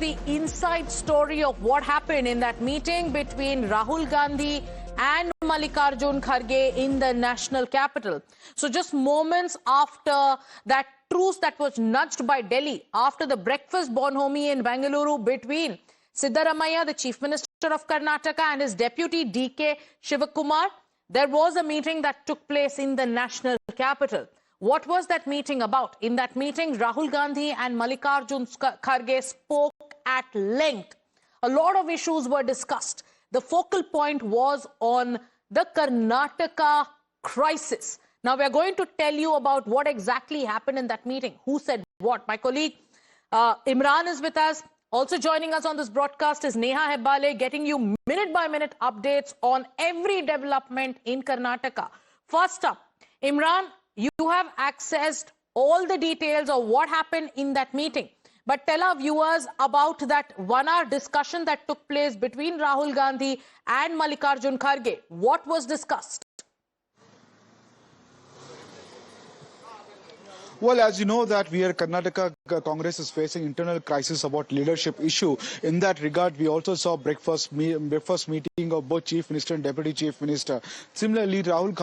you the inside story of what happened in that meeting between Rahul Gandhi and Mallikarjun Kharge in the national capital. So just moments after that truce that was nudged by Delhi, after the breakfast bonhomie in Bengaluru between Siddaramaiah, the Chief Minister of Karnataka, and his deputy DKS, there was a meeting that took place in the national capital. What was that meeting about? In that meeting, Rahul Gandhi and Mallikarjun Kharge spoke at length. A lot of issues were discussed. The focal point was on the Karnataka crisis. Now, we are going to tell you about what exactly happened in that meeting. Who said what? My colleague Imran is with us. Also joining us on this broadcast is Neha Hebbale, getting you minute-by-minute updates on every development in Karnataka. First up, Imran, you have accessed all the details of what happened in that meeting. But tell our viewers about that one-hour discussion that took place between Rahul Gandhi and Mallikarjun Kharge. What was discussed? Well, as you know that Karnataka Congress is facing internal crisis about leadership issue. In that regard, we also saw breakfast meeting of both Chief Minister and Deputy Chief Minister. Similarly, Rahul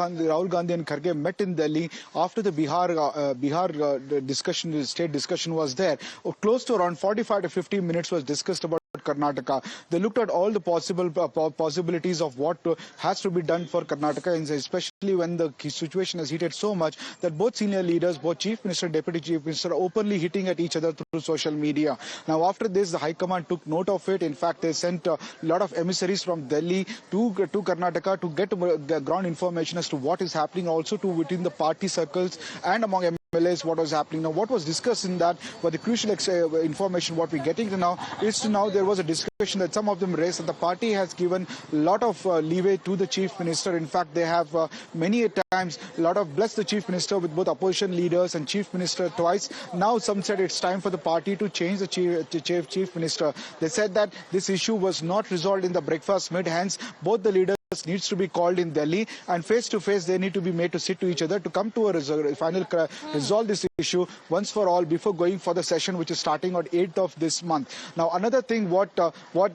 Gandhi and Kharge met in Delhi after the Bihar discussion, the state discussion was there. Close to around 45 to 50 minutes was discussed about Karnataka. They looked at all the possibilities of what has to be done for Karnataka, and especially when the situation has heated so much that both senior leaders, both Chief Minister and Deputy Chief Minister, are openly hitting at each other through social media. Now, after this, the High Command took note of it. In fact, they sent a lot of emissaries from Delhi to Karnataka to get the ground information as to what is happening, also to within the party circles and among MLAs what was happening. Now, what was discussed in that, but the crucial information what we're getting to now is there was a discussion that some of them raised that the party has given a lot of leeway to the Chief Minister. In fact, they have many times blessed the Chief Minister with both opposition leaders and Chief Minister twice. Now some said it's time for the party to change the Chief Minister. They said that this issue was not resolved in the breakfast meet, hence both the leaders needs to be called in Delhi, and face to face they need to be made to sit to each other to come to a final resolve this issue once for all before going for the session which is starting on 8th of this month. Now, another thing what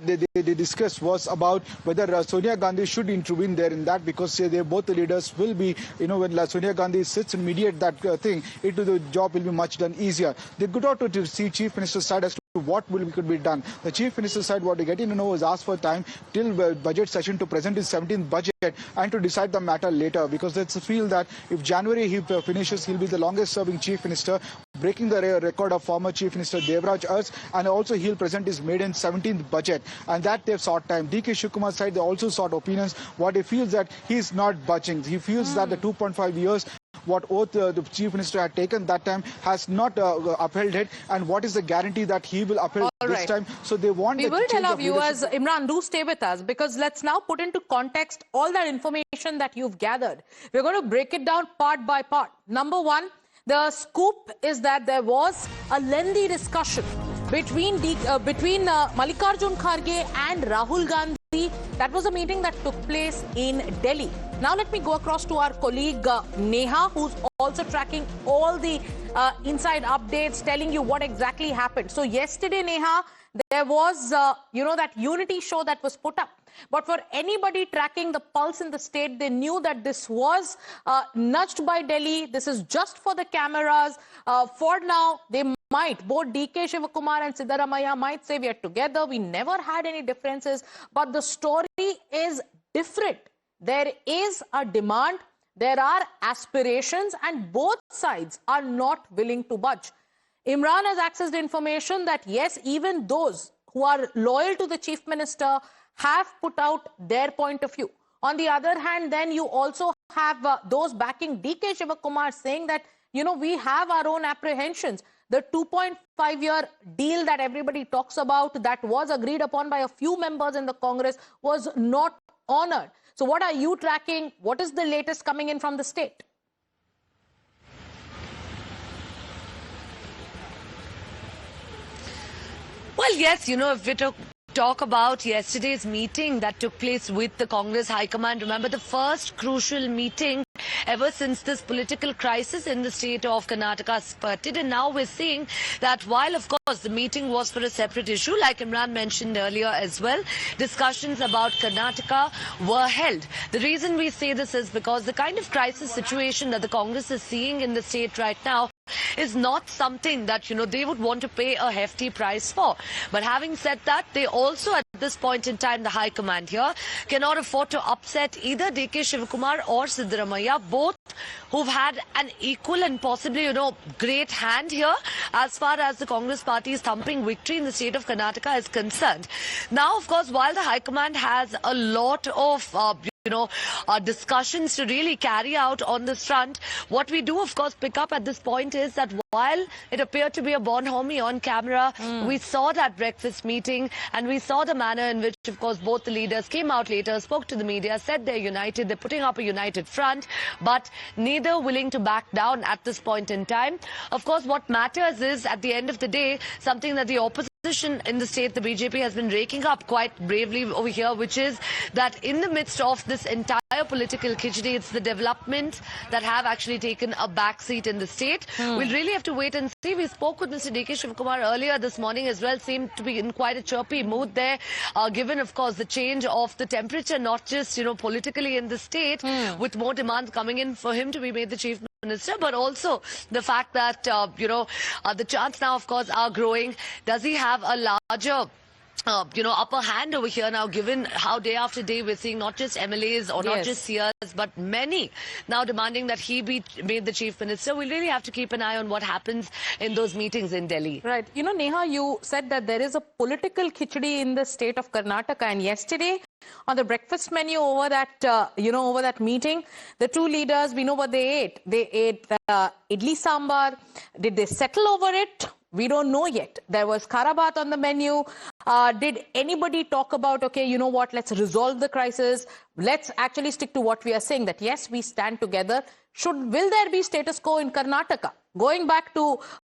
they discussed was about whether Sonia Gandhi should intervene there in that, because both the leaders will be, when Sonia Gandhi sits and mediate that thing, the job will be much done easier. They could out to see Chief Minister's side as to what could be done. The Chief Minister's side, what they get to know is ask for time till budget session to present his 17th budget and to decide the matter later, because let's feel that if January he finishes, he'll be the longest serving Chief Minister, breaking the record of former Chief Minister Devraj Urs, and also he'll present his maiden 17th budget, and that they've sought time. DKShivakumar's side, they also sought opinions. What he feels that he's not budging. He feels that the 2.5 years what oath the Chief Minister had taken that time has not upheld it, and what is the guarantee that he will uphold this time? So they want. We will tell our viewers, Imran, do stay with us, because let's now put into context all that information that you've gathered. We're going to break it down part by part. Number one, the scoop is that there was a lengthy discussion between Mallikarjun Kharge and Rahul Gandhi. That was a meeting that took place in Delhi. Now let me go across to our colleague Neha, who's also tracking all the inside updates, telling you what exactly happened. So yesterday, Neha, there was, that unity show that was put up. But for anybody tracking the pulse in the state, they knew that this was nudged by Delhi. This is just for the cameras. For now, they might, both DKShivakumar and Siddaramaiah might say we are together. We never had any differences. But the story is different. There is a demand. There are aspirations, and both sides are not willing to budge. Imran has accessed information that yes, even those who are loyal to the Chief Minister have put out their point of view. On the other hand, then you also have those backing DKShivakumar saying that, we have our own apprehensions. The 2.5-year deal that everybody talks about, that was agreed upon by a few members in the Congress, was not honored. So what are you tracking? What is the latest coming in from the state? Well, yes, if we talk about yesterday's meeting that took place with the Congress High Command, remember the first crucial meeting ever since this political crisis in the state of Karnataka spurted. And now we're seeing that while, of course, the meeting was for a separate issue, like Imran mentioned earlier as well, discussions about Karnataka were held. The reason we say this is because the kind of crisis situation that the Congress is seeing in the state right now is not something that, they would want to pay a hefty price for. But having said that, they also at this point in time, the High Command here cannot afford to upset either Shivakumar or Siddaramaiah, both who've had an equal and possibly, great hand here as far as the Congress party's thumping victory in the state of Karnataka is concerned. Now, of course, while the High Command has a lot of discussions to really carry out on this front, what we do, of course, pick up at this point is that while it appeared to be a bonhomie on camera, we saw that breakfast meeting and we saw the manner in which, of course, both the leaders came out later, spoke to the media, said they're united, they're putting up a united front, but neither willing to back down at this point in time. Of course, what matters is, at the end of the day, something that the opposition in the state, the BJP, has been raking up quite bravely over here, which is that in the midst of this entire political khichdi, it's the development that have actually taken a backseat in the state. We'll really have to wait and see. We spoke with Mr. Shivakumar earlier this morning as well, seemed to be in quite a chirpy mood there, given, of course, the change of the temperature, not just, politically in the state, with more demands coming in for him to be made the chief minister, but also the fact that, the chants now, of course, are growing. Does he have a larger upper hand over here now, given how day after day we're seeing not just MLAs or not just CRs, but many now demanding that he be made the chief minister? We'll really have to keep an eye on what happens in those meetings in Delhi. Right. Neha, you said that there is a political khichdi in the state of Karnataka, and yesterday on the breakfast menu over that, over that meeting, the two leaders, we know what they ate. They ate Idli Sambar. Did they settle over it? We don't know yet. There was Karabat on the menu. Did anybody talk about, okay, you know what, let's resolve the crisis. Let's actually stick to what we are saying, that yes, we stand together. Will there be status quo in Karnataka? Going back to